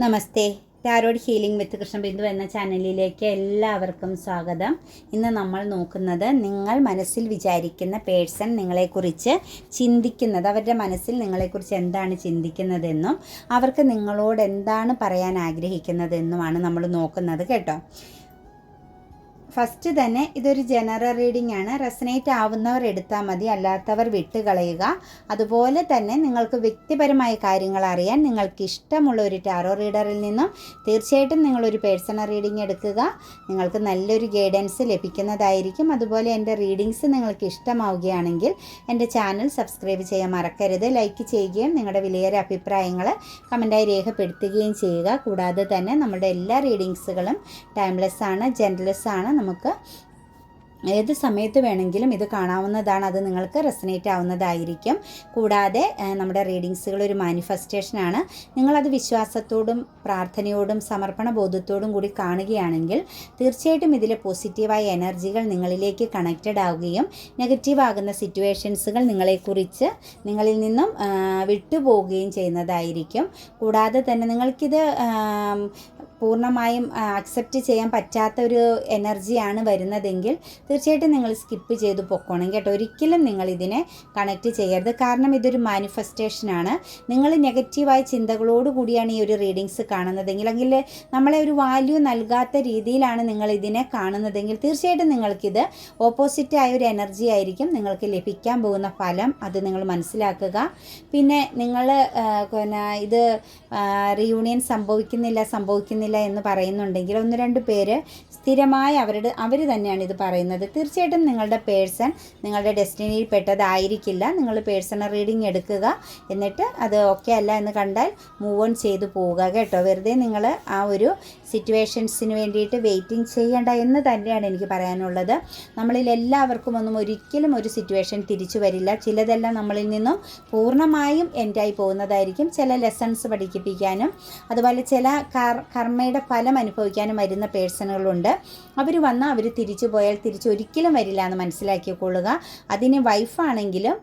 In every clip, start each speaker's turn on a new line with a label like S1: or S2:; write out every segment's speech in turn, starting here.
S1: നമസ്തേ. Tarot healing വിത്ത് കൃഷ്ണബിന്ദു എന്ന ചാനലിലേക്ക് എല്ലാവർക്കും സ്വാഗതം. ഇന്ന് നമ്മൾ നോക്കുന്നത് നിങ്ങൾ മനസ്സിൽ വിചാരിക്കുന്ന പേഴ്സൺ നിങ്ങളെക്കുറിച്ച് ചിന്തിക്കുന്നത്, അവരുടെ മനസ്സിൽ നിങ്ങളെക്കുറിച്ച് എന്താണ് ചിന്തിക്കുന്നതെന്നും അവർക്ക് നിങ്ങളോട് എന്താണ് പറയാൻ ആഗ്രഹിക്കുന്നതെന്നുമാണ് നമ്മൾ നോക്കുന്നത് കേട്ടോ. ഫസ്റ്റ് തന്നെ ഇതൊരു ജനറൽ റീഡിംഗ് ആണ്. റെസനേറ്റ് ആവുന്നവർ എടുത്താൽ മതി, അല്ലാത്തവർ വിട്ടുകളയുക. അതുപോലെ തന്നെ നിങ്ങൾക്ക് വ്യക്തിപരമായ കാര്യങ്ങൾ അറിയാൻ നിങ്ങൾക്ക് ഇഷ്ടമുള്ള ഒരു ടാറോ റീഡറിൽ നിന്നും തീർച്ചയായിട്ടും നിങ്ങളൊരു പേഴ്സണൽ റീഡിംഗ് എടുക്കുക. നിങ്ങൾക്ക് നല്ലൊരു ഗൈഡൻസ് ലഭിക്കുന്നതായിരിക്കും. അതുപോലെ എൻ്റെ റീഡിങ്സ് നിങ്ങൾക്ക് ഇഷ്ടമാവുകയാണെങ്കിൽ എൻ്റെ ചാനൽ സബ്സ്ക്രൈബ് ചെയ്യാൻ മറക്കരുത്. ലൈക്ക് ചെയ്യുകയും നിങ്ങളുടെ വിലയേറിയ അഭിപ്രായങ്ങൾ കമൻറ്റായി രേഖപ്പെടുത്തുകയും ചെയ്യുക. കൂടാതെ തന്നെ നമ്മുടെ എല്ലാ റീഡിങ്സുകളും ടൈംലെസ് ആണ്, ജെൻറ്റ്ലെസ് ആണ്. നമുക്ക് ഏത് സമയത്ത് വേണമെങ്കിലും ഇത് കാണാവുന്നതാണ്. അത് നിങ്ങൾക്ക് റെസനേറ്റ് ആവുന്നതായിരിക്കും. കൂടാതെ നമ്മുടെ റീഡിങ്സുകൾ ഒരു മാനിഫെസ്റ്റേഷനാണ്. നിങ്ങളത് വിശ്വാസത്തോടും പ്രാർത്ഥനയോടും സമർപ്പണ ബോധത്തോടും കൂടി കാണുകയാണെങ്കിൽ തീർച്ചയായിട്ടും ഇതിലെ പോസിറ്റീവായ എനർജികൾ നിങ്ങളിലേക്ക് കണക്റ്റഡ് ആവുകയും നെഗറ്റീവ് ആകുന്ന സിറ്റുവേഷൻസുകൾ നിങ്ങളെക്കുറിച്ച് നിങ്ങളിൽ നിന്നും വിട്ടുപോവുകയും ചെയ്യുന്നതായിരിക്കും. കൂടാതെ തന്നെ നിങ്ങൾക്കിത് പൂർണ്ണമായും അക്സെപ്റ്റ് ചെയ്യാൻ പറ്റാത്ത ഒരു എനർജിയാണ് വരുന്നതെങ്കിൽ തീർച്ചയായിട്ടും നിങ്ങൾ സ്കിപ്പ് ചെയ്ത് പൊക്കോണം കേട്ടോ. ഒരിക്കലും നിങ്ങളിതിനെ കണക്റ്റ് ചെയ്യരുത്. കാരണം ഇതൊരു മാനിഫെസ്റ്റേഷനാണ്. നിങ്ങൾ നെഗറ്റീവായ ചിന്തകളോടുകൂടിയാണ് ഈ ഒരു റീഡിങ്സ് കാണുന്നതെങ്കിൽ, അല്ലെങ്കിൽ നമ്മളെ ഒരു വാല്യൂ നൽകാത്ത രീതിയിലാണ് നിങ്ങളിതിനെ കാണുന്നതെങ്കിൽ തീർച്ചയായിട്ടും നിങ്ങൾക്കിത് ഓപ്പോസിറ്റായ ഒരു എനർജി ആയിരിക്കും നിങ്ങൾക്ക് ലഭിക്കാൻ പോകുന്ന ഫലം. അത് നിങ്ങൾ മനസ്സിലാക്കുക. പിന്നെ നിങ്ങൾ ഇത് റീയൂണിയൻ സംഭവിക്കുന്നില്ല എന്ന് പറയുന്നുണ്ടെങ്കിൽ ഒന്ന് രണ്ട് പേര് സ്ഥിരമായി അവർ തന്നെയാണ് ഇത് പറയുന്നത്. തീർച്ചയായിട്ടും നിങ്ങളുടെ പേഴ്സൺ നിങ്ങളുടെ ഡെസ്റ്റിനിയിൽ പെട്ടതായിരിക്കില്ല. നിങ്ങൾ പേഴ്സണൽ റീഡിംഗ് എടുക്കുക, എന്നിട്ട് അത് ഓക്കെ അല്ല എന്ന് കണ്ടാൽ മൂവ് ഓൺ ചെയ്തു പോവുക കേട്ടോ. വെറുതെ നിങ്ങൾ ആ ഒരു സിറ്റുവേഷൻസിന് വേണ്ടിയിട്ട് വെയിറ്റിംഗ് ചെയ്യേണ്ട എന്ന് തന്നെയാണ് എനിക്ക് പറയാനുള്ളത്. നമ്മളിൽ എല്ലാവർക്കും ഒരിക്കലും ഒരു സിറ്റുവേഷൻ തിരിച്ചു വരില്ല. ചിലതെല്ലാം നമ്മളിൽ നിന്നും പൂർണ്ണമായും എൻഡായി പോകുന്നതായിരിക്കും. ചില ലെസൺസ് പഠിപ്പിക്കാനും അതുപോലെ ചില കർമ്മയുടെ ഫലം അനുഭവിക്കാനും വരുന്ന പേഴ്സണുകളുണ്ട്. അവർ തിരിച്ചു പോയാൽ ഒരിക്കലും വരില്ല എന്ന് മനസ്സിലാക്കിക്കൊള്ളുക. അതിന് വൈഫാണെങ്കിലും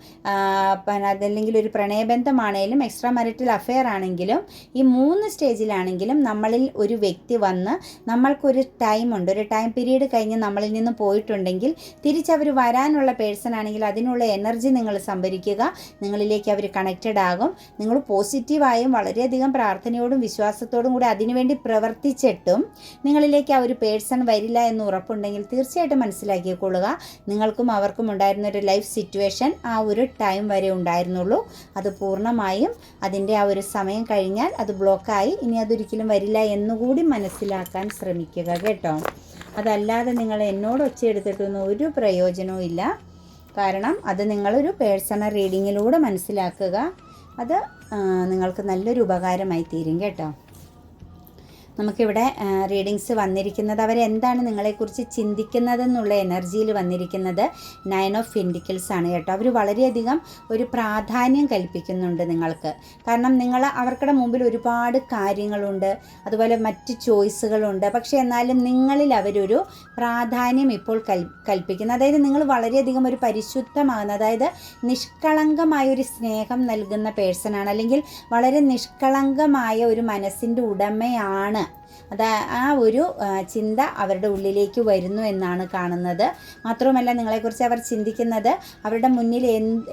S1: അതല്ലെങ്കിൽ ഒരു പ്രണയബന്ധമാണെങ്കിലും എക്സ്ട്രാ മാരിറ്റൽ അഫെയർ ആണെങ്കിലും ഈ 3 സ്റ്റേജിലാണെങ്കിലും നമ്മളിൽ ഒരു വ്യക്തി വന്ന് നമ്മൾക്കൊരു ടൈമുണ്ട്, ഒരു ടൈം പീരീഡ് കഴിഞ്ഞ് നമ്മളിൽ നിന്ന് പോയിട്ടുണ്ടെങ്കിൽ തിരിച്ചവർ വരാനുള്ള പേഴ്സൺ ആണെങ്കിൽ അതിനുള്ള എനർജി നിങ്ങൾ സംഭരിക്കുക. നിങ്ങളിലേക്ക് അവർ കണക്റ്റഡ് ആകും. നിങ്ങൾ പോസിറ്റീവായും വളരെയധികം പ്രാർത്ഥനയോടും വിശ്വാസത്തോടും കൂടി അതിനുവേണ്ടി പ്രവർത്തിച്ചിട്ടും നിങ്ങളിലേക്ക് ആ ഒരു പേഴ്സൺ വരില്ല എന്ന് ഉറപ്പുണ്ടെങ്കിൽ തീർച്ചയായിട്ടും മനസ്സിലാക്കിക്കൊള്ളുക, നിങ്ങൾക്കും അവർക്കും ഉണ്ടായിരുന്ന ഒരു ലൈഫ് സിറ്റുവേഷൻ ആ ഒരു ടൈം വരെ ഉണ്ടായിരുന്നുള്ളൂ. അത് പൂർണ്ണമായും അതിൻ്റെ ആ ഒരു സമയം കഴിഞ്ഞാൽ അത് ബ്ലോക്കായി, ഇനി അതൊരിക്കലും വരില്ല എന്നുകൂടി മനസ്സിലാക്കാൻ ശ്രമിക്കുക കേട്ടോ. അതല്ലാതെ നിങ്ങൾ എന്നോട് ഒച്ചയെടുത്തിട്ടൊന്നും ഒരു പ്രയോജനവും ഇല്ല. കാരണം അത് നിങ്ങളൊരു പേഴ്സണൽ റീഡിങ്ങിലൂടെ മനസ്സിലാക്കുക. അത് നിങ്ങൾക്ക് നല്ലൊരു ഉപകാരമായി തീരും കേട്ടോ. നമുക്കിവിടെ റീഡിങ്സ് വന്നിരിക്കുന്നത് അവരെന്താണ് നിങ്ങളെക്കുറിച്ച് ചിന്തിക്കുന്നതെന്നുള്ള എനർജിയിൽ വന്നിരിക്കുന്നത് 9 ഓഫ് പെൻറ്റിക്കിൾസ് ആണ് കേട്ടോ. അവർ വളരെയധികം ഒരു പ്രാധാന്യം കൽപ്പിക്കുന്നുണ്ട് നിങ്ങൾക്ക്. കാരണം അവർക്കുടെ മുമ്പിൽ ഒരുപാട് കാര്യങ്ങളുണ്ട്, അതുപോലെ മറ്റ് ചോയ്സുകളുണ്ട്. പക്ഷേ എന്നാലും നിങ്ങളിൽ അവരൊരു പ്രാധാന്യം ഇപ്പോൾ കൽപ്പിക്കുന്നു. അതായത് നിങ്ങൾ വളരെയധികം ഒരു പരിശുദ്ധമാകുന്ന, അതായത് നിഷ്കളങ്കമായൊരു സ്നേഹം നൽകുന്ന പേഴ്സണാണ്, അല്ലെങ്കിൽ വളരെ നിഷ്കളങ്കമായ ഒരു മനസ്സിൻ്റെ ഉടമയാണ്. ആ ഒരു ചിന്ത അവരുടെ ഉള്ളിലേക്ക് വരുന്നു എന്നാണ് കാണുന്നത്. മാത്രവുമല്ല നിങ്ങളെക്കുറിച്ച് അവർ ചിന്തിക്കുന്നത് അവരുടെ മുന്നിൽ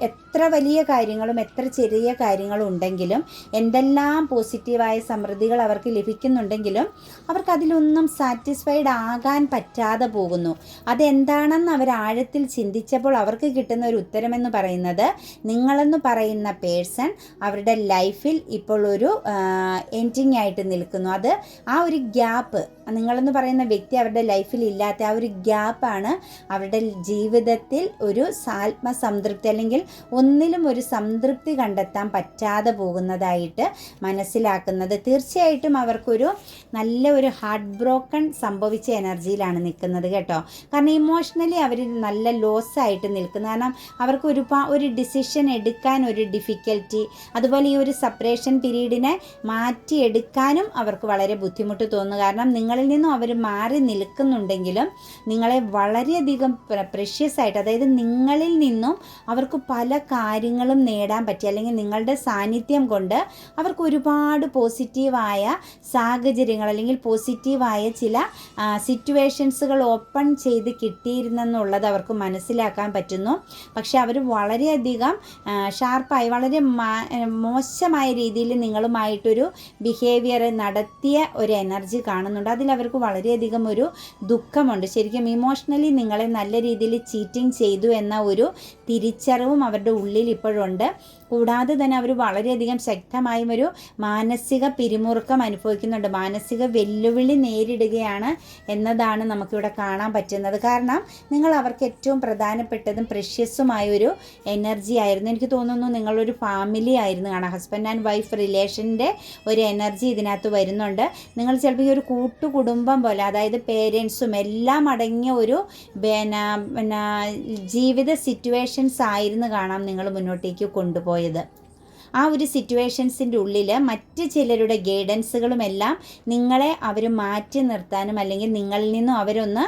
S1: എത്ര വലിയ കാര്യങ്ങളും എത്ര ചെറിയ കാര്യങ്ങളും ഉണ്ടെങ്കിലും, എന്തെല്ലാം പോസിറ്റീവായ സമൃദ്ധികൾ അവർക്ക് ലഭിക്കുന്നുണ്ടെങ്കിലും അവർക്കതിലൊന്നും സാറ്റിസ്ഫൈഡ് ആകാൻ പറ്റാതെ പോകുന്നു. അതെന്താണെന്ന് അവർ ആഴത്തിൽ ചിന്തിച്ചപ്പോൾ അവർക്ക് കിട്ടുന്ന ഒരു ഉത്തരമെന്ന് പറയുന്നത്, നിങ്ങളെന്ന് പറയുന്ന പേഴ്സൺ അവരുടെ ലൈഫിൽ ഇപ്പോൾ ഒരു എൻഡിങ് ആയിട്ട് നിൽക്കുന്നു. അത് ആ ഒരു ഗ്യാപ്പ്, നിങ്ങളെന്ന് പറയുന്ന വ്യക്തി അവരുടെ ലൈഫിൽ ഇല്ലാത്ത ആ ഒരു ഗ്യാപ്പാണ് അവരുടെ ജീവിതത്തിൽ ഒരു ആത്മസംതൃപ്തി, അല്ലെങ്കിൽ ഒന്നിലും ഒരു സംതൃപ്തി കണ്ടെത്താൻ പറ്റാതെ പോകുന്നതായിട്ട് മനസ്സിലാക്കുന്നത്. തീർച്ചയായിട്ടും അവർക്കൊരു നല്ല ഒരു ഹാർട്ട് ബ്രോക്കൺ സംഭവിച്ച എനർജിയിലാണ് നിൽക്കുന്നത് കേട്ടോ. കാരണം ഇമോഷണലി അവർ നല്ല ലോസ് ആയിട്ട് നിൽക്കുന്നു. കാരണം അവർക്ക് ഒരു ഡിസിഷൻ എടുക്കാൻ ഒരു ഡിഫിക്കൽറ്റി, അതുപോലെ ഈ ഒരു സെപ്പറേഷൻ പീരീഡിനെ മാറ്റിയെടുക്കാനും അവർക്ക് വളരെ ബുദ്ധിമുട്ട് തോന്നുന്നു. കാരണം നിങ്ങളിൽ നിന്നും അവർ മാറി നിൽക്കുന്നുണ്ടെങ്കിലും നിങ്ങളെ വളരെയധികം പ്രഷ്യസ് ആയിട്ട്, അതായത് നിങ്ങളിൽ നിന്നും അവർക്ക് പല കാര്യങ്ങളും നേടാൻ പറ്റി, അല്ലെങ്കിൽ നിങ്ങളുടെ സാന്നിധ്യം കൊണ്ട് അവർക്ക് ഒരുപാട് പോസിറ്റീവായ സാഹചര്യങ്ങൾ അല്ലെങ്കിൽ പോസിറ്റീവായ ചില സിറ്റുവേഷൻസുകൾ ഓപ്പൺ ചെയ്ത് കിട്ടിയിരുന്നെന്നുള്ളത് അവർക്ക് മനസ്സിലാക്കാൻ പറ്റുന്നു. പക്ഷെ അവർ വളരെയധികം ഷാർപ്പായി വളരെ മോശമായ രീതിയിൽ നിങ്ങളുമായിട്ടൊരു ബിഹേവിയർ നടത്തിയ ഒരു എനർജി കാണുന്നുണ്ട്. അതിലവർക്ക് വളരെയധികം ഒരു ദുഃഖമുണ്ട്. ശരിക്കും ഇമോഷണലി നിങ്ങളെ നല്ല രീതിയിൽ ചീറ്റിംഗ് ചെയ്തു എന്ന ഒരു തിരിച്ചറിവും അവരുടെ ഉള്ളിൽ ഇപ്പോഴുണ്ട്. കൂടാതെ തന്നെ അവർ വളരെയധികം ശക്തമായും ഒരു മാനസിക പിരിമുറുക്കം അനുഭവിക്കുന്നുണ്ട്, മാനസിക വെല്ലുവിളി നേരിടുകയാണ് എന്നതാണ് നമുക്കിവിടെ കാണാൻ പറ്റുന്നത്. കാരണം നിങ്ങൾ അവർക്ക് ഏറ്റവും പ്രധാനപ്പെട്ടതും പ്രഷ്യസുമായൊരു എനർജി ആയിരുന്നു. എനിക്ക് തോന്നുന്നു നിങ്ങളൊരു ഫാമിലി ആയിരുന്നു കാണാം. ഹസ്ബൻഡ് ആൻഡ് വൈഫ് റിലേഷൻ്റെ ഒരു എനർജി ഇതിനകത്ത് വരുന്നുണ്ട്. നിങ്ങൾ ചിലപ്പോൾ ഈ ഒരു കൂട്ടുകുടുംബം പോലെ, അതായത് പേരൻസും എല്ലാം അടങ്ങിയ ഒരു ജീവിത സിറ്റുവേഷൻസ് ആയിരുന്നു കാണാം നിങ്ങൾ മുന്നോട്ടേക്ക് കൊണ്ടുപോയത്. ആ ഒരു സിറ്റുവേഷൻസിൻ്റെ ഉള്ളിൽ മറ്റ് ചിലരുടെ ഗൈഡൻസുകളുമെല്ലാം നിങ്ങളെ അവർ മാറ്റി നിർത്താനും അല്ലെങ്കിൽ നിങ്ങളിൽ നിന്നും അവരൊന്ന്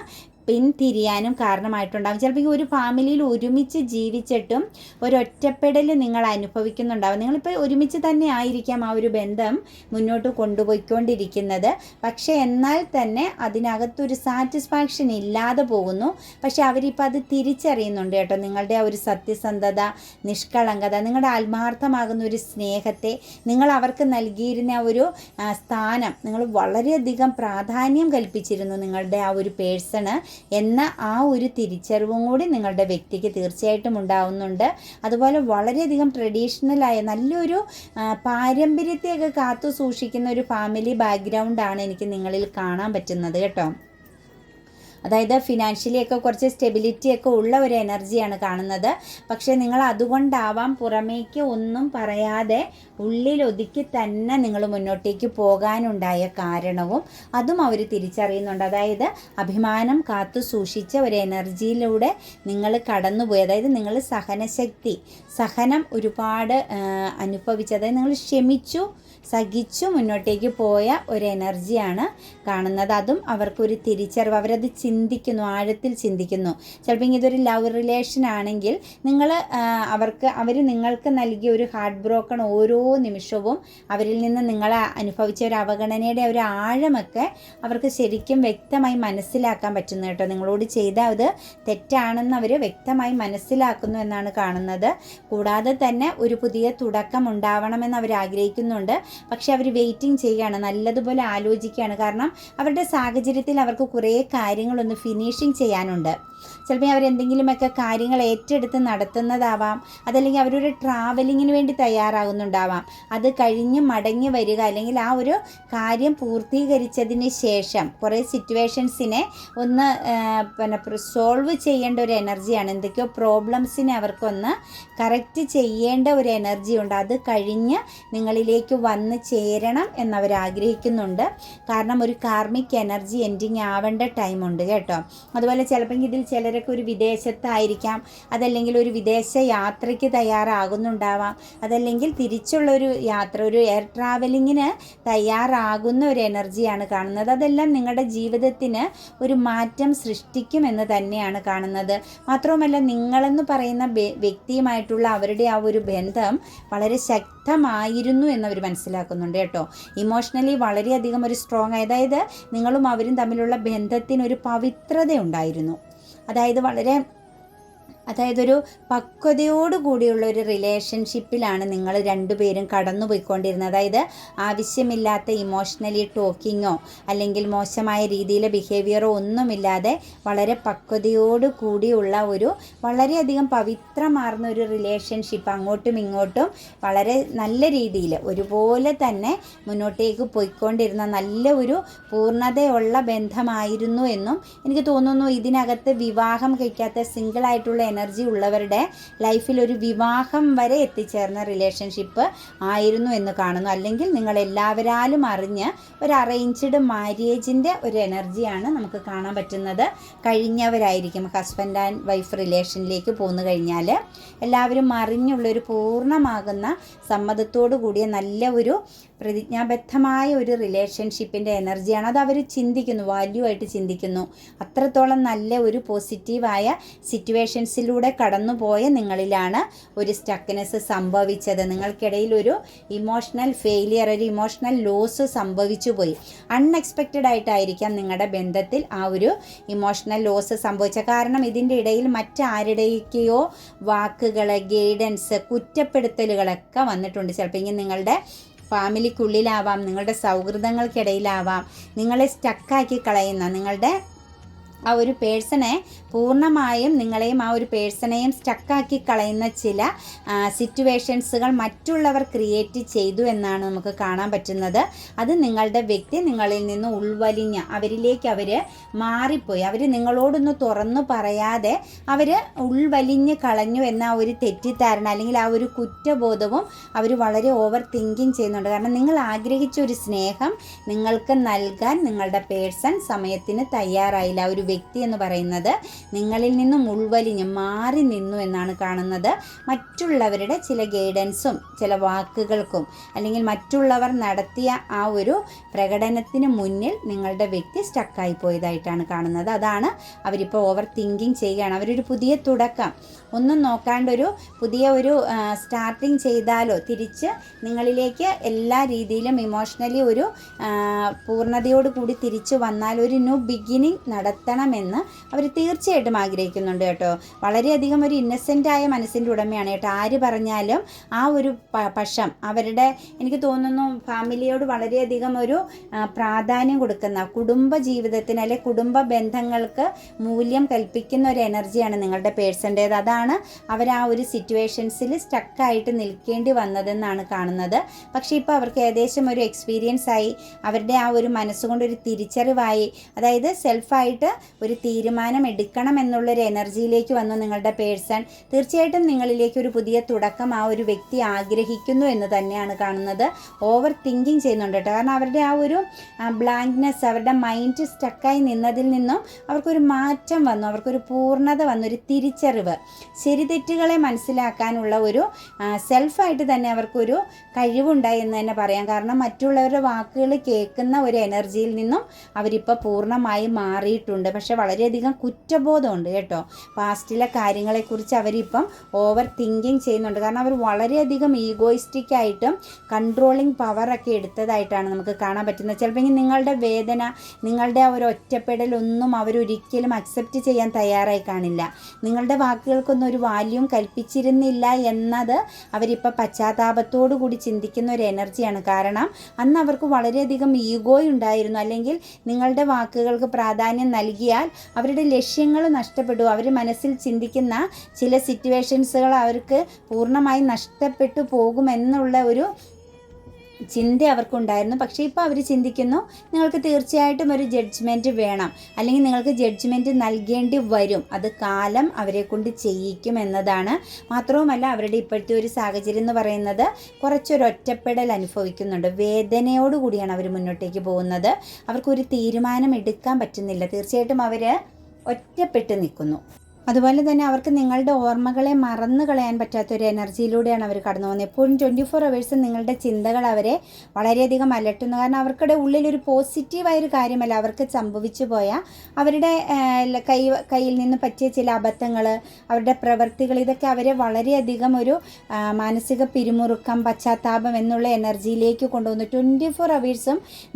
S1: പിന്തിരിയാനും കാരണമായിട്ടുണ്ടാകും. ചിലപ്പോൾ ഒരു ഫാമിലിയിൽ ഒരുമിച്ച് ജീവിച്ചിട്ടും ഒരൊറ്റപ്പെടൽ നിങ്ങൾ അനുഭവിക്കുന്നുണ്ടാവും. നിങ്ങളിപ്പോൾ ഒരുമിച്ച് തന്നെ ആയിരിക്കാം ആ ഒരു ബന്ധം മുന്നോട്ട് കൊണ്ടുപോയിക്കൊണ്ടിരിക്കുന്നത്. പക്ഷേ എന്നാൽ തന്നെ അതിനകത്തൊരു സാറ്റിസ്ഫാക്ഷൻ ഇല്ലാതെ പോകുന്നു. പക്ഷേ അവരിപ്പോൾ അത് തിരിച്ചറിയുന്നുണ്ട് കേട്ടോ. നിങ്ങളുടെ ആ ഒരു സത്യസന്ധത, നിഷ്കളങ്കത, നിങ്ങളുടെ ആത്മാർത്ഥമാകുന്ന ഒരു സ്നേഹത്തെ, നിങ്ങൾ അവർക്ക് നൽകിയിരുന്ന ആ ഒരു സ്ഥാനം നിങ്ങൾ വളരെയധികം പ്രാധാന്യം കൽപ്പിച്ചിരുന്നു നിങ്ങളുടെ ആ ഒരു പേഴ്സണ് എന്ന ആ ഒരു തിരിച്ചറിവും കൂടി നിങ്ങളുടെ വ്യക്തിക്ക് തീർച്ചയായിട്ടും ഉണ്ടാവുന്നുണ്ട്. അതുപോലെ വളരെയധികം ട്രഡീഷണലായ നല്ലൊരു പാരമ്പര്യത്തെയൊക്കെ കാത്തു സൂക്ഷിക്കുന്ന ഒരു ഫാമിലി ബാക്ക്ഗ്രൗണ്ടാണ് എനിക്ക് നിങ്ങളിൽ കാണാൻ പറ്റുന്നത് കേട്ടോ. അതായത് ഫിനാൻഷ്യലി ഒക്കെ കുറച്ച് സ്റ്റെബിലിറ്റി ഒക്കെ ഉള്ള ഒരു എനർജിയാണ് കാണുന്നത്. പക്ഷേ നിങ്ങൾ അതുകൊണ്ടാവാം പുറമേക്ക് ഒന്നും പറയാതെ ഉള്ളിലൊതുക്കി തന്നെ നിങ്ങൾ മുന്നോട്ടേക്ക് പോകാനുണ്ടായ കാരണവും അതും അവർ തിരിച്ചറിയുന്നുണ്ട്. അതായത് അഭിമാനം കാത്തു സൂക്ഷിച്ച ഒരു എനർജിയിലൂടെ നിങ്ങൾ കടന്നുപോയി. അതായത് നിങ്ങൾ സഹനം ഒരുപാട് അനുഭവിച്ചു, അതായത് നിങ്ങൾ ക്ഷമിച്ചു സഹിച്ചു മുന്നോട്ടേക്ക് പോയ ഒരു എനർജിയാണ് കാണുന്നത്. അതും അവർക്കൊരു തിരിച്ചറിവ്, അവരത് ചിന്തിക്കുന്നു, ആഴത്തിൽ ചിന്തിക്കുന്നു. ചിലപ്പോൾ ഇതൊരു ലവ് റിലേഷൻ ആണെങ്കിൽ അവർ നിങ്ങൾക്ക് നൽകിയ ഒരു ഹാർട്ട് ബ്രോക്കൺ ഓരോ നിമിഷവും അവരിൽ നിന്ന് നിങ്ങൾ അനുഭവിച്ച ഒരു അവഗണനയുടെ ഒരു ആഴമൊക്കെ അവർക്ക് ശരിക്കും വ്യക്തമായി മനസ്സിലാക്കാൻ പറ്റുന്നു കേട്ടോ. നിങ്ങളോട് ചെയ്ത അത് തെറ്റാണെന്ന് അവർ വ്യക്തമായി മനസ്സിലാക്കുന്നു എന്നാണ് കാണുന്നത്. കൂടാതെ തന്നെ ഒരു പുതിയ തുടക്കം ഉണ്ടാവണമെന്ന് അവർ ആഗ്രഹിക്കുന്നുണ്ട്. പക്ഷെ അവർ വെയിറ്റിംഗ് ചെയ്യുകയാണ്, നല്ലതുപോലെ ആലോചിക്കുകയാണ്. കാരണം അവരുടെ സാഹചര്യത്തിൽ അവർക്ക് കുറേ കാര്യങ്ങളൊന്ന് ഫിനിഷിങ് ചെയ്യാനുണ്ട്. ചിലപ്പോൾ അവരെന്തെങ്കിലുമൊക്കെ കാര്യങ്ങൾ ഏറ്റെടുത്ത് നടത്തുന്നതാവാം, അതല്ലെങ്കിൽ അവരൊരു ട്രാവലിങ്ങിന് വേണ്ടി തയ്യാറാകുന്നുണ്ടാവാം. അത് കഴിഞ്ഞ് മടങ്ങി വരിക, അല്ലെങ്കിൽ ആ ഒരു കാര്യം പൂർത്തീകരിച്ചതിന് ശേഷം കുറേ സിറ്റുവേഷൻസിനെ ഒന്ന് സോൾവ് ചെയ്യേണ്ട ഒരു എനർജിയാണ്. എന്തൊക്കെയോ പ്രോബ്ലംസിനെ അവർക്കൊന്ന് കറക്റ്റ് ചെയ്യേണ്ട ഒരു എനർജി ഉണ്ട്. അത് കഴിഞ്ഞ് നിങ്ങളിലേക്ക് വന്ന് ചേരണം എന്നവർ ആഗ്രഹിക്കുന്നുണ്ട്. കാരണം ഒരു കാർമിക് എനർജി എൻഡിങ് ആവേണ്ട ടൈമുണ്ട് കേട്ടോ. അതുപോലെ ചിലപ്പോൾ ഇതിൽ ചിലരൊക്കെ ഒരു വിദേശത്തായിരിക്കാം, അതല്ലെങ്കിൽ ഒരു വിദേശ യാത്രയ്ക്ക് തയ്യാറാകുന്നുണ്ടാവാം, അതല്ലെങ്കിൽ തിരിച്ചുള്ളൊരു യാത്ര, ഒരു എയർ ട്രാവലിങ്ങിന് തയ്യാറാകുന്ന ഒരു എനർജിയാണ് കാണുന്നത്. അതെല്ലാം നിങ്ങളുടെ ജീവിതത്തിന് ഒരു മാറ്റം സൃഷ്ടിക്കുമെന്ന് തന്നെയാണ് കാണുന്നത്. മാത്രവുമല്ല നിങ്ങളെന്ന് പറയുന്ന വ്യക്തിയുമായിട്ടുള്ള അവരുടെ ആ ഒരു ബന്ധം വളരെ ശക്തമായിരുന്നു എന്നവർ മനസ്സിലാക്കുന്നുണ്ട് കേട്ടോ. ഇമോഷണലി വളരെയധികം ഒരു സ്ട്രോങ്, അതായത് നിങ്ങളും അവരും തമ്മിലുള്ള ബന്ധത്തിനൊരു പവിത്രത ഉണ്ടായിരുന്നു. അതായത് ഒരു പക്വതയോടുകൂടിയുള്ള ഒരു റിലേഷൻഷിപ്പിലാണ് നിങ്ങൾ രണ്ടുപേരും കടന്നുപോയിക്കൊണ്ടിരുന്നത്. അതായത് ആവശ്യമില്ലാത്ത ഇമോഷണലി ടോക്കിങ്ങോ അല്ലെങ്കിൽ മോശമായ രീതിയിലെ ബിഹേവിയറോ ഒന്നുമില്ലാതെ വളരെ പക്വതയോടു കൂടിയുള്ള ഒരു വളരെയധികം പവിത്രമാർന്ന ഒരു റിലേഷൻഷിപ്പ്, അങ്ങോട്ടും ഇങ്ങോട്ടും വളരെ നല്ല രീതിയിൽ ഒരുപോലെ തന്നെ മുന്നോട്ടേക്ക് പോയിക്കൊണ്ടിരുന്ന നല്ല ഒരു പൂർണ്ണതയുള്ള ബന്ധമായിരുന്നു എന്നും എനിക്ക് തോന്നുന്നു. ഇതിനകത്ത് വിവാഹം കഴിക്കാത്ത സിംഗിളായിട്ടുള്ള എനർജി ഉള്ളവരുടെ ലൈഫിൽ ഒരു വിവാഹം വരെ എത്തിച്ചേർന്ന റിലേഷൻഷിപ്പ് ആയിരുന്നു എന്ന് കാണുന്നു. അല്ലെങ്കിൽ നിങ്ങൾ എല്ലാവരാലും അറിഞ്ഞ് ഒരു അറേഞ്ച്ഡ് മാര്യേജിൻ്റെ ഒരു എനർജിയാണ് നമുക്ക് കാണാൻ പറ്റുന്നത്. കഴിഞ്ഞവരായിരിക്കും ഹസ്ബൻഡ് ആൻഡ് വൈഫ് റിലേഷനിലേക്ക് പോന്നു കഴിഞ്ഞാൽ എല്ലാവരും അറിഞ്ഞുള്ളൊരു പൂർണ്ണമാകുന്ന സമ്മതത്തോടു കൂടിയ നല്ല ഒരു പ്രതിജ്ഞാബദ്ധമായ ഒരു റിലേഷൻഷിപ്പിൻ്റെ എനർജിയാണ്. അത് അവർ ചിന്തിക്കുന്നു, വാല്യൂ ആയിട്ട് ചിന്തിക്കുന്നു. അത്രത്തോളം നല്ല ഒരു പോസിറ്റീവായ സിറ്റുവേഷൻസിലൂടെ കടന്നുപോയ നിങ്ങളിലാണ് ഒരു സ്റ്റക്നെസ് സംഭവിച്ചത്. നിങ്ങൾക്കിടയിൽ ഒരു ഇമോഷണൽ ഫെയിലിയർ, ഒരു ഇമോഷണൽ ലോസ് സംഭവിച്ചു പോയി. അൺഎക്സ്പെക്റ്റഡ് ആയിട്ടായിരിക്കാം നിങ്ങളുടെ ബന്ധത്തിൽ ആ ഒരു ഇമോഷണൽ ലോസ് സംഭവിച്ചത്. കാരണം ഇതിൻ്റെ ഇടയിൽ മറ്റാരുടെയൊക്കെയോ വാക്കുകൾ, ഗൈഡൻസ്, കുറ്റപ്പെടുത്തലുകളൊക്കെ വന്നിട്ടുണ്ട്. ചിലപ്പോൾ ഇങ്ങനെ നിങ്ങളുടെ ഫാമിലിക്കുള്ളിലാവാം, നിങ്ങളുടെ സൗഹൃദങ്ങൾക്കിടയിലാവാം, നിങ്ങളെ സ്റ്റക്കാക്കി കളയുന്ന നിങ്ങളുടെ ആ ഒരു പേഴ്സണെ പൂർണ്ണമായും നിങ്ങളെയും ആ ഒരു പേഴ്സണെയും സ്റ്റക്കാക്കി കളയുന്ന ചില സിറ്റുവേഷൻസുകൾ മറ്റുള്ളവർ ക്രിയേറ്റ് ചെയ്തു എന്നാണ് നമുക്ക് കാണാൻ പറ്റുന്നത്. അത് നിങ്ങളുടെ വ്യക്തി നിങ്ങളിൽ നിന്ന് ഉൾവലിഞ്ഞ് അവരിലേക്ക് അവർ മാറിപ്പോയി. അവർ നിങ്ങളോടൊന്ന് തുറന്നു പറയാതെ അവർ ഉൾവലിഞ്ഞ് കളഞ്ഞു എന്ന ഒരു തെറ്റിദ്ധാരണ അല്ലെങ്കിൽ ആ ഒരു കുറ്റബോധവും അവർ വളരെ ഓവർ തിങ്കിങ് ചെയ്യുന്നുണ്ട്. കാരണം നിങ്ങൾ ആഗ്രഹിച്ച ഒരു സ്നേഹം നിങ്ങൾക്ക് നൽകാൻ നിങ്ങളുടെ പേഴ്സൺ സമയത്തിന് തയ്യാറായില്ല. ഒരു വ്യക്തി എന്ന് പറയുന്നത് നിങ്ങളിൽ നിന്നും ഉൾവലിഞ്ഞ് മാറി നിന്നു എന്നാണ് കാണുന്നത്. മറ്റുള്ളവരുടെ ചില ഗൈഡൻസും ചില വാക്കുകൾക്കും അല്ലെങ്കിൽ മറ്റുള്ളവർ നടത്തിയ ആ ഒരു പ്രകടനത്തിന് മുന്നിൽ നിങ്ങളുടെ വ്യക്തി സ്റ്റക്കായി പോയതായിട്ടാണ് കാണുന്നത്. അതാണ് അവരിപ്പോൾ ഓവർ തിങ്കിങ് ചെയ്യുകയാണ്. അവരൊരു പുതിയ തുടക്കം, ഒന്നും നോക്കാണ്ടൊരു പുതിയ ഒരു സ്റ്റാർട്ടിങ് ചെയ്താലോ, തിരിച്ച് നിങ്ങളിലേക്ക് എല്ലാ രീതിയിലും ഇമോഷണലി ഒരു പൂർണ്ണതയോടുകൂടി തിരിച്ചു വന്നാൽ ഒരു ന്യൂ ബിഗിനിങ് നടത്തണമെന്ന് അവർ തീർച്ചയായിട്ടും ആഗ്രഹിക്കുന്നുണ്ട് കേട്ടോ. വളരെയധികം ഒരു ഇന്നസെൻ്റായ മനസ്സിൻ്റെ ഉടമയാണ് കേട്ടോ. ആര് പറഞ്ഞാലും ആ ഒരു പക്ഷം അവരുടെ, എനിക്ക് തോന്നുന്നു ഫാമിലിയോട് വളരെയധികം ഒരു പ്രാധാന്യം കൊടുക്കുന്ന, കുടുംബ ജീവിതത്തിന് അല്ലെങ്കിൽ കുടുംബ ബന്ധങ്ങൾക്ക് മൂല്യം കൽപ്പിക്കുന്ന ഒരു എനർജിയാണ് നിങ്ങളുടെ പേഴ്സൻ്റേത്. അതാണ് അവർ ആ ഒരു സിറ്റുവേഷൻസിൽ സ്റ്റക്കായിട്ട് നിൽക്കേണ്ടി വന്നതെന്നാണ് കാണുന്നത്. പക്ഷേ ഇപ്പോൾ അവർക്ക് ഏകദേശം ഒരു എക്സ്പീരിയൻസ് ആയി, അവരുടെ ആ ഒരു മനസ്സുകൊണ്ടൊരു തിരിച്ചറിവായി. അതായത് സെൽഫായിട്ട് ഒരു തീരുമാനം എടുക്കണം എന്നുള്ളൊരു എനർജിയിലേക്ക് വന്നു നിങ്ങളുടെ പേഴ്സൺ. തീർച്ചയായിട്ടും നിങ്ങളിലേക്ക് ഒരു പുതിയ തുടക്കം ആ ഒരു വ്യക്തി ആഗ്രഹിക്കുന്നു എന്ന് തന്നെയാണ് കാണുന്നത്. ഓവർ തിങ്കിങ് ചെയ്യുന്നുണ്ട് കേട്ടോ. കാരണം അവരുടെ ആ ഒരു ബ്ലാങ്ക്നെസ്, അവരുടെ മൈൻഡ് സ്റ്റക്കായി നിന്നതിൽ നിന്നും അവർക്കൊരു മാറ്റം വന്നു, അവർക്കൊരു പൂർണ്ണത വന്നു, ഒരു തിരിച്ചറിവ്, ശരിതെറ്റുകളെ മനസ്സിലാക്കാനുള്ള ഒരു സെൽഫായിട്ട് തന്നെ അവർക്കൊരു കഴിവുണ്ടായി എന്ന് തന്നെ പറയാം. കാരണം മറ്റുള്ളവരുടെ വാക്കുകൾ കേൾക്കുന്ന ഒരു എനർജിയിൽ നിന്നും അവരിപ്പോൾ പൂർണ്ണമായി മാറിയിട്ടുണ്ട്. പക്ഷെ വളരെയധികം കുറ്റബോധമുണ്ട് കേട്ടോ. പാസ്റ്റിലെ കാര്യങ്ങളെക്കുറിച്ച് അവരിപ്പം ഓവർ തിങ്കിങ് ചെയ്യുന്നുണ്ട്. കാരണം അവർ വളരെയധികം ഈഗോയിസ്റ്റിക് ആയിട്ടും കൺട്രോളിങ് പവറൊക്കെ എടുത്തതായിട്ടാണ് നമുക്ക് കാണാൻ പറ്റുന്നത്. ചിലപ്പോൾ നിങ്ങളുടെ വേദന, നിങ്ങളുടെ ആ ഒരു ഒറ്റപ്പെടലൊന്നും അവരൊരിക്കലും അക്സെപ്റ്റ് ചെയ്യാൻ തയ്യാറായി കാണില്ല. നിങ്ങളുടെ വാക്കുകൾക്കൊന്നും ഒരു വാല്യൂം കൽപ്പിച്ചിരുന്നില്ല എന്നത് അവരിപ്പോൾ പശ്ചാത്താപത്തോടു കൂടി ചിന്തിക്കുന്ന ഒരു എനർജിയാണ്. കാരണം അന്ന് അവർക്ക് വളരെയധികം ഈഗോ ഉണ്ടായിരുന്നു. അല്ലെങ്കിൽ നിങ്ങളുടെ വാക്കുകൾക്ക് പ്രാധാന്യം നൽകിയാൽ അവരുടെ ലക്ഷ്യങ്ങൾ നഷ്ടപ്പെടും. അവർ മനസ്സിൽ ചിന്തിക്കുന്ന ചില സിറ്റുവേഷൻസുകൾ അവർക്ക് പൂർണ്ണമായി നഷ്ടപ്പെട്ടു പോകുമെന്നുള്ള ഒരു ചിന്ത അവർക്കുണ്ടായിരുന്നു. പക്ഷേ ഇപ്പോൾ അവർ ചിന്തിക്കുന്നു നിങ്ങൾക്ക് തീർച്ചയായിട്ടും ഒരു ജഡ്ജ്മെൻറ്റ് വേണം, അല്ലെങ്കിൽ നിങ്ങൾക്ക് ജഡ്ജ്മെൻറ്റ് നൽകേണ്ടി വരും. അത് കാലം അവരെ കൊണ്ട് ചെയ്യിക്കും എന്നതാണ്. മാത്രവുമല്ല അവരുടെ ഇപ്പോഴത്തെ ഒരു സാഹചര്യം എന്ന് പറയുന്നത് കുറച്ചൊരു ഒറ്റപ്പെടൽ അനുഭവിക്കുന്നുണ്ട്. വേദനയോടുകൂടിയാണ് അവർ മുന്നോട്ടേക്ക് പോകുന്നത്. അവർക്കൊരു തീരുമാനം എടുക്കാൻ പറ്റുന്നില്ല. തീർച്ചയായിട്ടും അവർ ഒറ്റപ്പെട്ട് നിൽക്കുന്നു. അതുപോലെ തന്നെ അവർക്ക് നിങ്ങളുടെ ഓർമ്മകളെ മറന്നു കളയാൻ പറ്റാത്തൊരു എനർജിയിലൂടെയാണ് അവർ കടന്നു പോകുന്നത്. എപ്പോഴും 24 hours നിങ്ങളുടെ ചിന്തകൾ അവരെ വളരെയധികം അലട്ടുന്നു. കാരണം അവർക്കുടെ ഉള്ളിലൊരു പോസിറ്റീവായൊരു കാര്യമല്ല അവർക്ക് സംഭവിച്ചു പോയ അവരുടെ കയ്യിൽ നിന്ന് പറ്റിയ ചില അബദ്ധങ്ങൾ, അവരുടെ പ്രവൃത്തികൾ, ഇതൊക്കെ അവരെ വളരെയധികം ഒരു മാനസിക പിരിമുറുക്കം, പശ്ചാത്താപം എന്നുള്ള എനർജിയിലേക്ക് കൊണ്ടുപോകുന്നു. 24 hours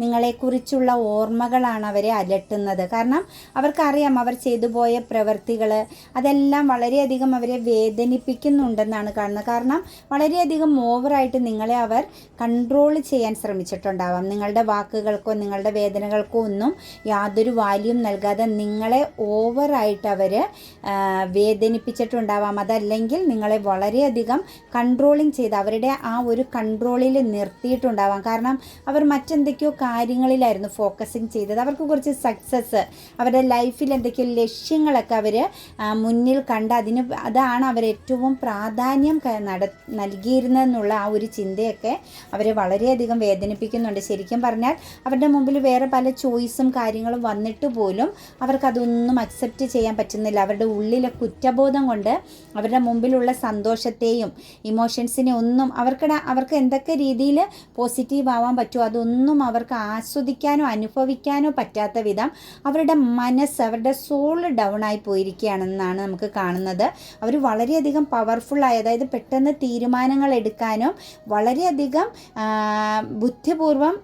S1: നിങ്ങളെക്കുറിച്ചുള്ള ഓർമ്മകളാണ് അവരെ അലട്ടുന്നത്. കാരണം അവർക്കറിയാം അവർ ചെയ്തു പോയ പ്രവൃത്തികൾ അതെല്ലാം വളരെയധികം അവരെ വേദനിപ്പിക്കുന്നുണ്ടെന്നാണ് കാണുന്നത്. കാരണം വളരെയധികം ഓവറായിട്ട് നിങ്ങളെ അവർ കൺട്രോൾ ചെയ്യാൻ ശ്രമിച്ചിട്ടുണ്ടാവാം. നിങ്ങളുടെ വാക്കുകൾക്കോ നിങ്ങളുടെ വേദനകൾക്കോ ഒന്നും യാതൊരു വാല്യൂം നൽകാതെ നിങ്ങളെ ഓവറായിട്ട് അവർ വേദനിപ്പിച്ചിട്ടുണ്ടാവാം. അതല്ലെങ്കിൽ നിങ്ങളെ വളരെയധികം കൺട്രോളിങ് ചെയ്ത് അവരുടെ ആ ഒരു കൺട്രോളിൽ നിർത്തിയിട്ടുണ്ടാവാം. കാരണം അവർ മറ്റെന്തൊക്കെയോ കാര്യങ്ങളിലായിരുന്നു ഫോക്കസിങ് ചെയ്തത്. അവർക്ക് കുറച്ച് സക്സസ്, അവരുടെ ലൈഫിൽ എന്തൊക്കെയോ ലക്ഷ്യങ്ങളൊക്കെ അവർ മുന്നിൽ കണ്ട് അതാണ് അവരേറ്റവും പ്രാധാന്യം നൽകിയിരുന്നതെന്നുള്ള ആ ഒരു ചിന്തയൊക്കെ അവരെ വളരെയധികം വേദനിപ്പിക്കുന്നുണ്ട്. ശരിക്കും പറഞ്ഞാൽ അവരുടെ മുമ്പിൽ വേറെ പല ചോയ്സും കാര്യങ്ങളും വന്നിട്ട് പോലും അവർക്കതൊന്നും അക്സെപ്റ്റ് ചെയ്യാൻ പറ്റുന്നില്ല. അവരുടെ ഉള്ളിലെ കുറ്റബോധം കൊണ്ട് അവരുടെ മുമ്പിലുള്ള സന്തോഷത്തെയും ഇമോഷൻസിനെ ഒന്നും അവർക്ക് എന്തൊക്കെ രീതിയിൽ പോസിറ്റീവ് ആവാൻ പറ്റുമോ അതൊന്നും അവർക്ക് ആസ്വദിക്കാനോ അനുഭവിക്കാനോ പറ്റാത്ത വിധം അവരുടെ മനസ്സ്, അവരുടെ സോൾ ഡൗൺ ആയി പോയിരിക്കുകയാണെന്നാണ് നമുക്ക് കാണുന്നത്. അവർ വളരെയധികം പവർഫുള്ളായി, അതായത് പെട്ടെന്ന് തീരുമാനങ്ങൾ എടുക്കാനും വളരെയധികം ബുദ്ധിപൂർവം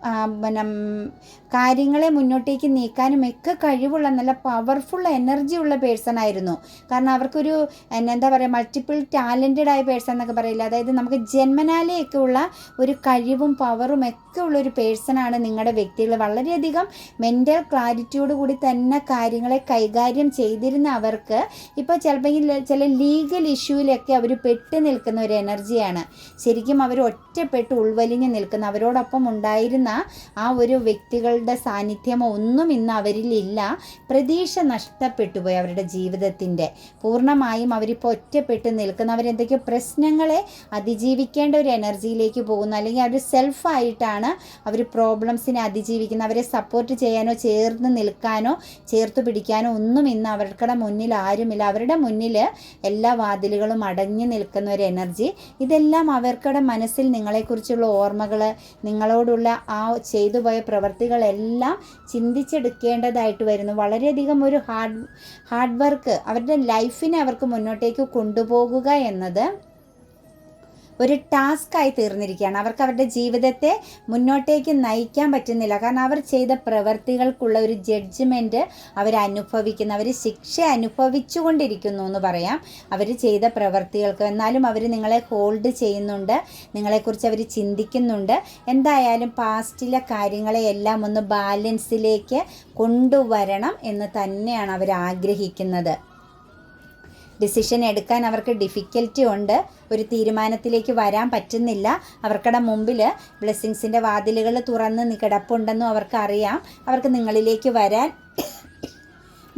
S1: കാര്യങ്ങളെ മുന്നോട്ടേക്ക് നീക്കാനും ഒക്കെ കഴിവുള്ള നല്ല പവർഫുൾ എനർജി ഉള്ള പേഴ്സൺ ആയിരുന്നു. കാരണം അവർക്കൊരു എന്താ പറയുക, മൾട്ടിപ്പിൾ ടാലൻറ്റഡ് ആയ പേഴ്സൺ എന്നൊക്കെ പറയില്ല, അതായത് നമുക്ക് ജന്മനാലെയൊക്കെ ഉള്ള ഒരു കഴിവും പവറും ഒക്കെ ഉള്ള ഒരു പേഴ്സണാണ് നിങ്ങളുടെ വ്യക്തികൾ. വളരെയധികം മെൻ്റൽ ക്ലാരിറ്റിയോട് കൂടി തന്നെ കാര്യങ്ങളെ കൈകാര്യം ചെയ്തിരുന്ന അവർക്ക് ഇപ്പോൾ ചിലപ്പോൾ ചില ലീഗൽ ഇഷ്യൂവിലൊക്കെ അവർ പെട്ട് നിൽക്കുന്ന ഒരു എനർജിയാണ്. ശരിക്കും അവർ ഒറ്റപ്പെട്ട് ഉൾവലിഞ്ഞ് നിൽക്കുന്ന, അവരോടൊപ്പം ഉണ്ടായിരുന്ന ആ ഒരു വ്യക്തികളുടെ സാന്നിധ്യമോ ഒന്നും ഇന്ന് അവരിലില്ല. പ്രതീക്ഷ നഷ്ടപ്പെട്ടു പോയി അവരുടെ ജീവിതത്തിൻ്റെ. പൂർണ്ണമായും അവരിപ്പോൾ ഒറ്റപ്പെട്ട് നിൽക്കുന്ന, അവരെന്തൊക്കെയോ പ്രശ്നങ്ങളെ അതിജീവിക്കേണ്ട ഒരു എനർജിയിലേക്ക് പോകുന്നു. അല്ലെങ്കിൽ അവർ സെൽഫായിട്ടാണ് അവർ പ്രോബ്ലംസിനെ അതിജീവിക്കുന്നത്. അവരെ സപ്പോർട്ട് ചെയ്യാനോ ചേർന്ന് നിൽക്കാനോ ചേർത്ത് പിടിക്കാനോ ഒന്നും ഇന്ന് അവരുടെ മുന്നിൽ ആരുമില്ല. അവരുടെ മുന്നിൽ എല്ലാ വാതിലുകളും അടഞ്ഞു നിൽക്കുന്ന ഒരു എനർജി. ഇതെല്ലാം അവർക്കുടെ മനസ്സിൽ നിങ്ങളെക്കുറിച്ചുള്ള ഓർമ്മകൾ, നിങ്ങളോടുള്ള ആ ചെയ്തു പോയ പ്രവൃത്തികളെല്ലാം ചിന്തിച്ചെടുക്കേണ്ടതായിട്ട് വരുന്നു. വളരെയധികം ഒരു ഹാർഡ് വർക്ക്, അവരുടെ ലൈഫിനെ അവർക്ക് മുന്നോട്ടേക്ക് കൊണ്ടുപോകുക എന്നത് ഒരു ടാസ്ക്കായി തീർന്നിരിക്കുകയാണ്. അവർക്ക് അവരുടെ ജീവിതത്തെ മുന്നോട്ടേക്ക് നയിക്കാൻ പറ്റുന്നില്ല. കാരണം അവർ ചെയ്ത പ്രവൃത്തികൾക്കുള്ള ഒരു ജഡ്ജ്മെൻറ്റ് അവരനുഭവിക്കുന്നു, അവർ ശിക്ഷ അനുഭവിച്ചുകൊണ്ടിരിക്കുന്നു എന്ന് പറയാം അവർ ചെയ്ത പ്രവൃത്തികൾക്ക്. എന്നാലും അവർ നിങ്ങളെ ഹോൾഡ് ചെയ്യുന്നുണ്ട്, നിങ്ങളെക്കുറിച്ച് അവർ ചിന്തിക്കുന്നുണ്ട്. എന്തായാലും പാസ്റ്റിലെ കാര്യങ്ങളെയെല്ലാം ഒന്ന് ബാലൻസിലേക്ക് കൊണ്ടുവരണം എന്ന് തന്നെയാണ് അവർ ആഗ്രഹിക്കുന്നത്. ഡിസിഷൻ എടുക്കാൻ അവർക്ക് ഡിഫിക്കൽറ്റി ഉണ്ട്, ഒരു തീരുമാനത്തിലേക്ക് വരാൻ പറ്റുന്നില്ല. അവർക്കടെ മുമ്പിൽ ബ്ലെസ്സിങ്സിൻ്റെ വാതിലുകൾ തുറന്ന് കിടപ്പുണ്ടെന്നും അവർക്കറിയാം. അവർക്ക് നിങ്ങളിലേക്ക് വരാൻ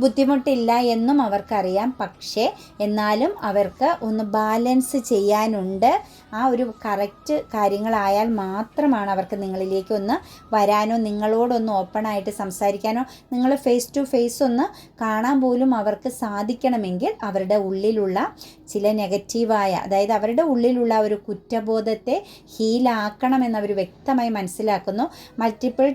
S1: ബുദ്ധിമുട്ടില്ല എന്നും അവർക്കറിയാം. പക്ഷേ എന്നാലും അവർക്ക് ഒന്ന് ബാലൻസ് ചെയ്യാനുണ്ട്. ആ ഒരു കറക്റ്റ് കാര്യങ്ങളായാൽ മാത്രമാണ് അവർക്ക് നിങ്ങളിലേക്ക് ഒന്ന് വരാനോ നിങ്ങളോടൊന്ന് ഓപ്പണായിട്ട് സംസാരിക്കാനോ നിങ്ങൾ ഫേസ് ടു ഫേസ് ഒന്ന് കാണാൻ പോലും അവർക്ക് സാധിക്കണമെങ്കിൽ അവരുടെ ഉള്ളിലുള്ള ചില നെഗറ്റീവായ, അതായത് അവരുടെ ഉള്ളിലുള്ള ഒരു കുറ്റബോധത്തെ ഹീലാക്കണമെന്ന് അവർ വ്യക്തമായി മനസ്സിലാക്കുന്നു. മൾട്ടിപ്പിൾ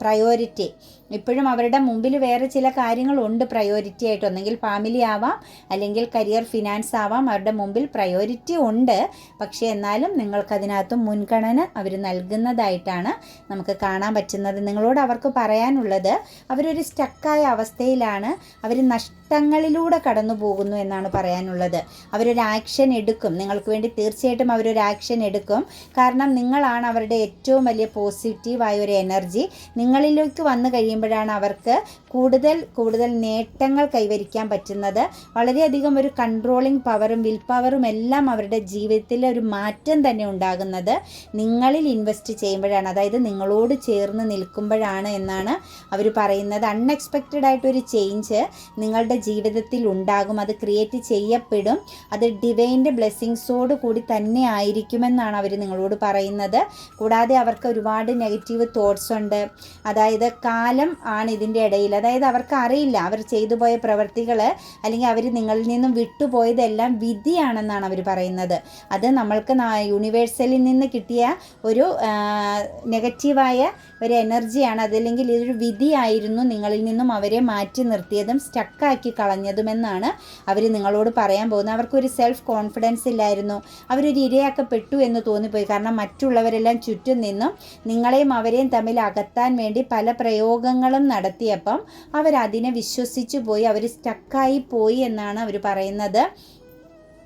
S1: പ്രയോറിറ്റി ഇപ്പോഴും അവരുടെ മുമ്പിൽ വേറെ ചില കാര്യങ്ങളുണ്ട് പ്രയോറിറ്റി ആയിട്ട്. ഒന്നെങ്കിൽ ഫാമിലി ആവാം, അല്ലെങ്കിൽ കരിയർ, ഫിനാൻസ് ആവാം. അവരുടെ മുമ്പിൽ പ്രയോറിറ്റി ഉണ്ട്. പക്ഷേ എന്നാലും നിങ്ങൾക്കതിനകത്ത് മുൻഗണന അവർ നൽകുന്നതായിട്ടാണ് നമുക്ക് കാണാൻ പറ്റുന്നത്. നിങ്ങളോട് അവർക്ക് പറയാനുള്ളത്, അവരൊരു സ്റ്റക്കായ അവസ്ഥയിലാണ്, അവർ നഷ്ടങ്ങളിലൂടെ കടന്നു പോകുന്നു എന്നാണ് പറയാനുള്ളത്. അവരൊരു ആക്ഷൻ എടുക്കും, നിങ്ങൾക്ക് വേണ്ടി തീർച്ചയായിട്ടും അവരൊരു ആക്ഷൻ എടുക്കും. കാരണം നിങ്ങളാണ് അവരുടെ ഏറ്റവും വലിയ പോസിറ്റീവായ ഒരു എനർജി. നിങ്ങളിലേക്ക് വന്നു കഴിയുമ്പോഴാണ് അവർക്ക് കൂടുതൽ നേട്ടങ്ങൾ കൈവരിക്കാൻ പറ്റുന്നത്. വളരെയധികം ഒരു കൺട്രോളിങ് പവറും വിൽ പവറും എല്ലാം അവരുടെ ജീവിതത്തിൽ ഒരു മാറ്റം തന്നെ ഉണ്ടാകുന്നത് നിങ്ങളിൽ ഇൻവെസ്റ്റ് ചെയ്യുമ്പോഴാണ്, അതായത് നിങ്ങളോട് ചേർന്ന് നിൽക്കുമ്പോഴാണ് എന്നാണ് അവർ പറയുന്നത്. അൺഎക്സ്പെക്റ്റഡ് ആയിട്ടൊരു ചേഞ്ച് നിങ്ങളുടെ ജീവിതത്തിൽ ഉണ്ടാകും, അത് ക്രിയേറ്റ് ചെയ്യപ്പെടും. അത് ഡിവൈൻ്റെ ബ്ലെസ്സിങ്സോട് കൂടി തന്നെ ആയിരിക്കുമെന്നാണ് അവർ നിങ്ങളോട് പറയുന്നത്. കൂടാതെ അവർക്ക് ഒരുപാട് നെഗറ്റീവ് തോട്ട്സ് ഉണ്ട്. അതായത് കാലം ആണ് ഇതിൻ്റെ ഇടയിൽ, അതായത് അവർക്ക് അറിയില്ല അവർ ചെയ്തു പോയ പ്രവൃത്തികൾ അല്ലെങ്കിൽ അവർ നിങ്ങളിൽ നിന്നും വിട്ടുപോയതെല്ലാം വിധിയാണെന്നാണ് അവർ പറയുന്നത്. അത് നമ്മൾക്ക് യൂണിവേഴ്സലിൽ നിന്ന് കിട്ടിയ ഒരു നെഗറ്റീവായ ഒരു എനർജിയാണ്. അതല്ലെങ്കിൽ ഇതൊരു വിധിയായിരുന്നു നിങ്ങളിൽ നിന്നും അവരെ മാറ്റി നിർത്തിയതും സ്റ്റക്കാക്കി കളഞ്ഞതുമെന്നാണ് അവർ നിങ്ങളോട് പറയാൻ പോകുന്നത്. അവർക്കൊരു സെൽഫ് കോൺഫിഡൻസ് ഇല്ലായിരുന്നു, അവരൊരു ഇരയാക്കപ്പെട്ടു എന്ന് തോന്നിപ്പോയി. കാരണം മറ്റുള്ളവരെല്ലാം ചുറ്റും നിന്നും നിങ്ങളെയും അവരെയും തമ്മിൽ അകത്താൻ വേണ്ടി പല പ്രയോഗങ്ങളും നടത്തിയപ്പം അവരതിനെ വിശ്വസിച്ചു പോയി, അവർ സ്റ്റക്കായി പോയി എന്നാണ് അവർ പറയുന്നത്.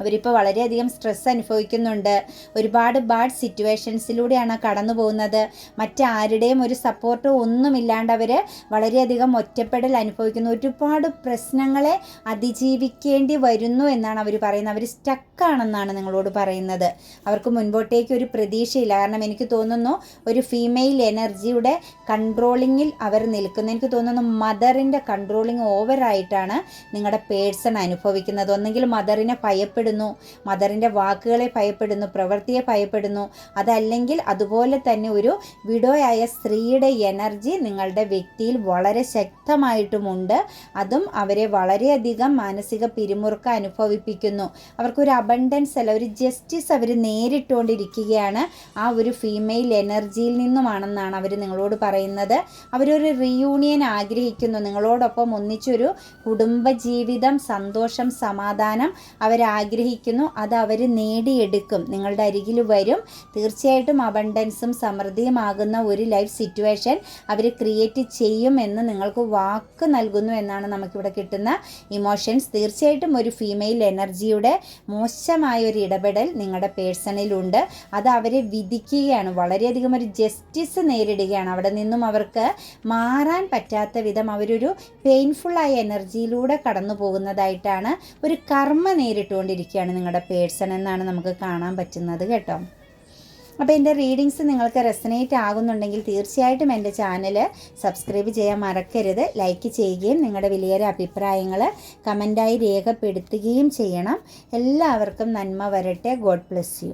S1: അവരിപ്പോൾ വളരെയധികം സ്ട്രെസ് അനുഭവിക്കുന്നുണ്ട്. ഒരുപാട് ബാഡ് സിറ്റുവേഷൻസിലൂടെയാണ് കടന്നു പോകുന്നത്. മറ്റാരുടെയും ഒരു സപ്പോർട്ട് ഒന്നുമില്ലാണ്ട് അവർ വളരെയധികം ഒറ്റപ്പെടൽ അനുഭവിക്കുന്നു. ഒരുപാട് പ്രശ്നങ്ങളെ അതിജീവിക്കേണ്ടി വരുന്നു എന്നാണ് അവർ പറയുന്നത്. അവർ സ്റ്റക്കാണെന്നാണ് നിങ്ങളോട് പറയുന്നത്. അവർക്ക് മുൻപോട്ടേക്ക് ഒരു പ്രതീക്ഷയില്ല. കാരണം എനിക്ക് തോന്നുന്നു ഒരു ഫീമെയിൽ എനർജിയുടെ കൺട്രോളിങ്ങിൽ അവർ നിൽക്കുന്നു. എനിക്ക് തോന്നുന്നു മദറിൻ്റെ കൺട്രോളിങ് ഓവറായിട്ടാണ് നിങ്ങളുടെ പേഴ്സൺ അനുഭവിക്കുന്നത്. ഒന്നെങ്കിൽ മദറിനെ ഭയപ്പെടുന്നു, മദറിൻ്റെ വാക്കുകളെ ഭയപ്പെടുന്നു, പ്രവൃത്തിയെ ഭയപ്പെടുന്നു. അതല്ലെങ്കിൽ അതുപോലെ തന്നെ ഒരു വിഡോയായ സ്ത്രീയുടെ എനർജി നിങ്ങളുടെ വ്യക്തിയിൽ വളരെ ശക്തമായിട്ടുമുണ്ട്. അതും അവരെ വളരെയധികം മാനസിക പിരിമുറുക്കം അനുഭവിപ്പിക്കുന്നു. അവർക്കൊരു അബണ്ടൻസ് അല്ല, ഒരു ജസ്റ്റിസ് അവർ നേരിട്ടുകൊണ്ടിരിക്കുകയാണ് ആ ഒരു ഫീമെയിൽ എനർജിയിൽ നിന്നുമാണെന്നാണ് അവർ നിങ്ങളോട് പറയുന്നത്. അവരൊരു റീയൂണിയൻ ആഗ്രഹിക്കുന്നു, നിങ്ങളോടൊപ്പം ഒന്നിച്ചൊരു കുടുംബജീവിതം, സന്തോഷം, സമാധാനം അവരാഗ്രഹിക്കുന്നു. അത് അവർ നേടിയെടുക്കും, നിങ്ങളുടെ അരികിൽ വരും. തീർച്ചയായിട്ടും അബണ്ടൻസും സമൃദ്ധിയുമാകുന്ന ഒരു ലൈഫ് സിറ്റുവേഷൻ അവർ ക്രിയേറ്റ് ചെയ്യും എന്ന് നിങ്ങൾക്ക് വാക്ക് നൽകുന്നു എന്നാണ് നമുക്കിവിടെ കിട്ടുന്ന ഇമോഷൻസ്. തീർച്ചയായിട്ടും ഒരു ഫീമെയിൽ എനർജിയുടെ മോശമായ ഒരു ഇടപെടൽ നിങ്ങളുടെ പേഴ്സണിലുണ്ട്. അത് അവരെ വിധിക്കുകയാണ്, വളരെയധികം ഒരു ജസ്റ്റിസ് നേരിടുകയാണ്. അവിടെ നിന്നും അവർക്ക് മാറാൻ പറ്റാത്ത വിധം അവരൊരു പെയിൻഫുള്ളായ എനർജിയിലൂടെ കടന്നു പോകുന്നതായിട്ടാണ്, ഒരു കർമ്മ നേരിട്ടുകൊണ്ടിരിക്കുകയാണ് നിങ്ങളുടെ പേഴ്സൺ എന്നാണ് നമുക്ക് കാണാൻ പറ്റുന്നത് കേട്ടോ. അപ്പോൾ എൻ്റെ റീഡിങ്സ് നിങ്ങൾക്ക് റെസനേറ്റ് ആകുന്നുണ്ടെങ്കിൽ തീർച്ചയായിട്ടും എൻ്റെ ചാനൽ സബ്സ്ക്രൈബ് ചെയ്യാൻ മറക്കരുത്. ലൈക്ക് ചെയ്യുകയും നിങ്ങളുടെ വിലയേറെ അഭിപ്രായങ്ങൾ കമൻറ്റായി രേഖപ്പെടുത്തുകയും ചെയ്യണം. എല്ലാവർക്കും നന്മ വരട്ടെ. God bless you.